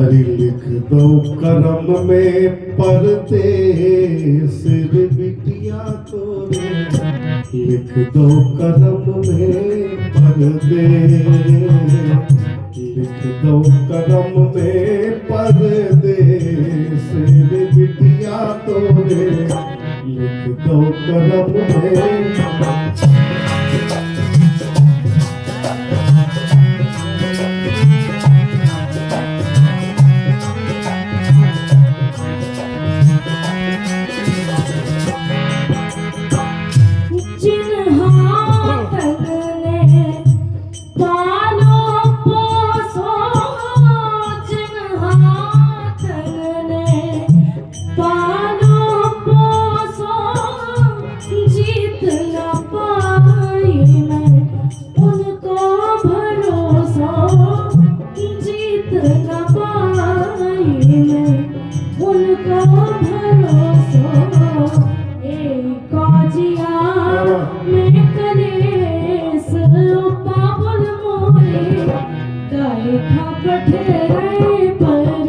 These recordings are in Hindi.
हरि लिख दो करम में परदेस रे बिटिया तोरे, लिख दो करम में परदेस, लिख दो करम में परदेस रे बिटिया तोरे, लिख दो करम में।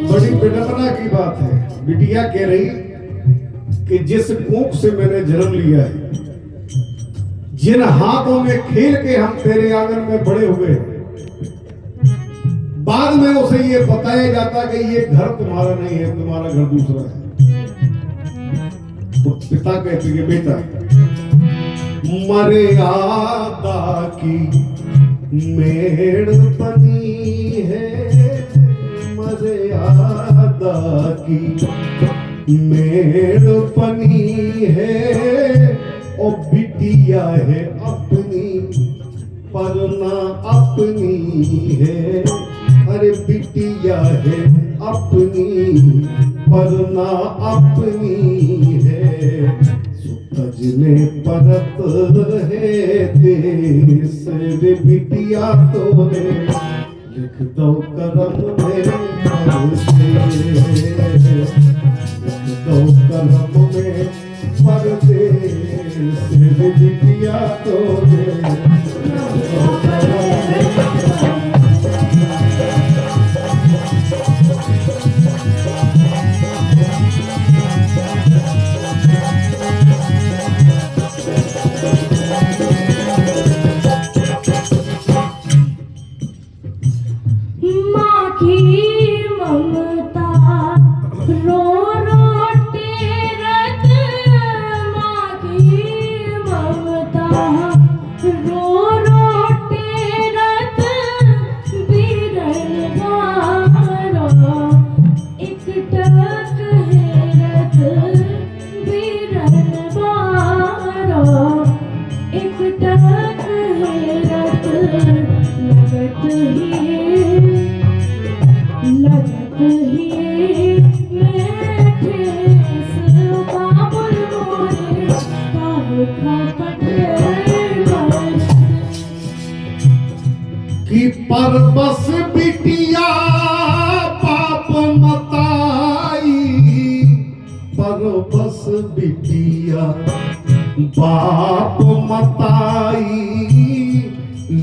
बड़ी विडंबना की बात है। बिटिया कह रही कि जिस कोख से मैंने जन्म लिया है, जिन हाथों में खेल के हम तेरे आंगन में बड़े हुए, बाद में उसे ये बताया जाता कि ये घर तुम्हारा नहीं है, तुम्हारा घर दूसरा है। तो पिता कहते कि बेटा मर्यादा की मेड़ बनी है, मर्यादा की मेड़ बनी है, ओ बिटिया है अपनी परना अपनी है, अरे बिटिया है अपनी परना अपनी है, तजने परत है देश रे बिटिया तोरे, लिख दो करम में परदेस, लिख दो करम में परदेस रे बिटिया तोरे, लिख दो करम में। कि पर बस बिटिया पाप मताई, पर बस बिटिया बाप मताई,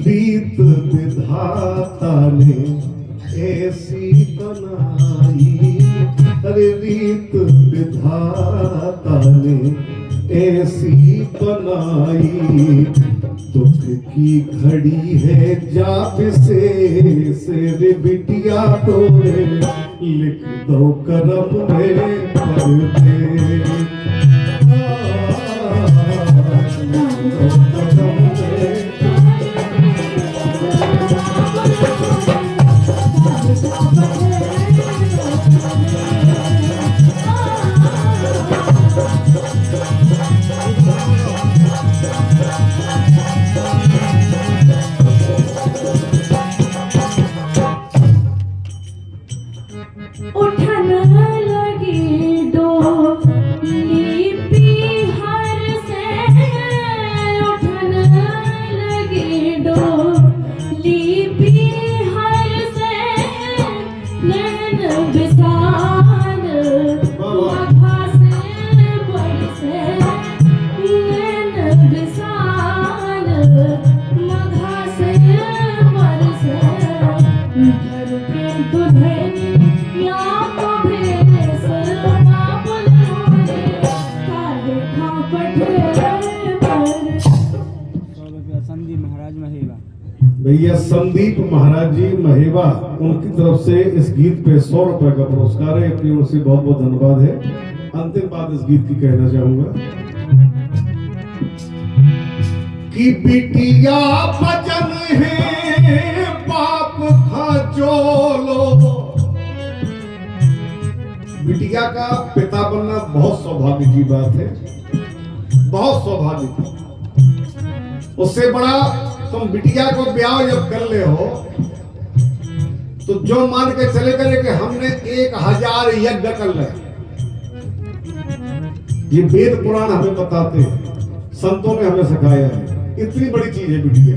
रीत विधाता ने ऐसी बनाई, अरे रीत विधाता ने ऐसी बनाई, दुख की घड़ी है जाप से रे बिटिया तोरे, लिख दो करम में परदेस, उठन लगी डोर महाराज महेवा। भैया संदीप महाराज जी महेवा, उनकी तरफ से इस गीत पे 100 रुपए का पुरस्कार है। अपनी ओर से बहुत बहुत धन्यवाद है। अंतिम बात इस गीत की कहना चाहूंगा कि बिटिया भजन है बाप खाचोलो। बिटिया का पिता बनना बहुत सौभाग्य की बात है, बहुत सौभाग्य की। उससे बड़ा तुम बिटिया को ब्याह जब कर ले हो तो जो मान के चले करे कि हमने 1000 यज्ञ कर ले। ये वेद पुराण हमें बताते हैं, संतों ने हमें सिखाया है। इतनी बड़ी चीज है बिटिया।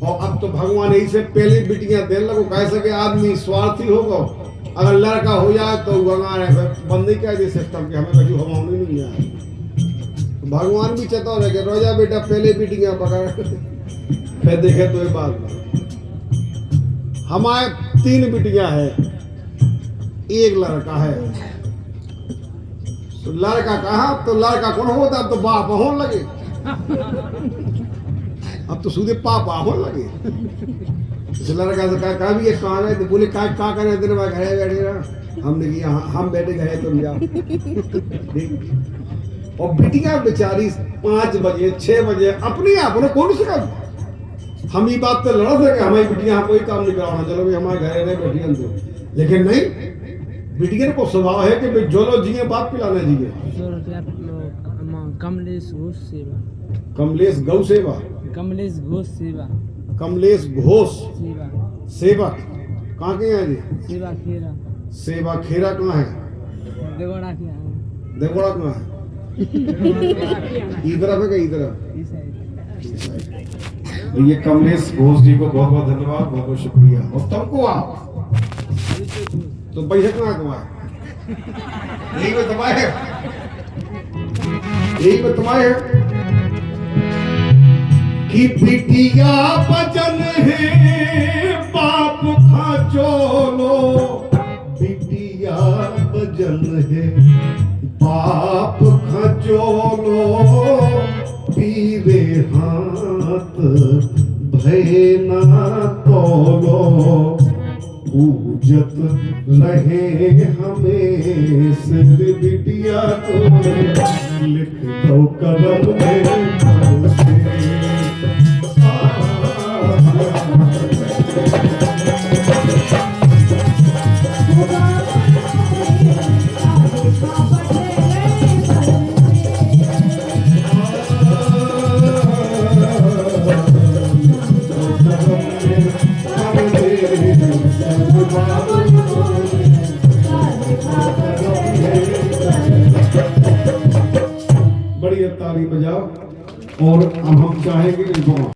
और अब तो भगवान ऐसे पहले बिटियां देने लगो, कैसे कि आदमी स्वार्थी होगा। अगर लड़का हो जाए तो बंदी कह दी सिस्टम के हमें कभी हमारे नहीं आए। भगवान भी चेता रहे कि रोजा बेटा पहले बिटियां पकड़ फिर देखे तो ये बात। हमारे 3 बिटियां हैं, 1 लड़का है। तो लड़का कहा तो लड़का कौन होता, अब तो बाप होने लगे, अब तो सीधे पापा होने लगे। लड़का से कहा भी ये कहाँ है, तो बोले कहाँ करे दिन में घरे बैठे रहा। हमने किया हम बैठे घरे तुम जाओ। और बिटिया बेचारी 5 बजे 6 बजे अपने आप उन्हें कौन सिखा। हम ये बात तो लड़ा थे कि हमारी बिटिया कोई काम नहीं कराना, चलो भाई हमारे घरे रहे बैठी अंदर। लेकिन नहीं, बिटिया को स्वभाव है कि जो लोग जिए बात पिलाना जिए। कमलेश घोष सेवा, कमलेश गौ सेवा, कमलेश घोष सेवा, कमलेश घोष सेवा, सेवा कहाँ के हैं जी? सेवा खेरा, सेवा खेरा कहाँ है? देवड़ा के यहाँ। देवड़ा कहाँ है? इधर है क्या? इधर ये कमलेश घोष जी को बहुत बहुत धन्यवाद, बहुत बहुत शुक्रिया। और तुमको आप तो पैसे कहाँ कमाए? यही में दबाए है, यही में दबाए है कि बिटिया भजन है बाप खाचोलो। बिटिया भजन है बाप खचोलो। पीरे हाथ भैना तोलो। पूजत रहे हमें सिर बिटिया को। लिख दो कलम में बड़ी ताली बजाओ। और अब हम चाहेंगे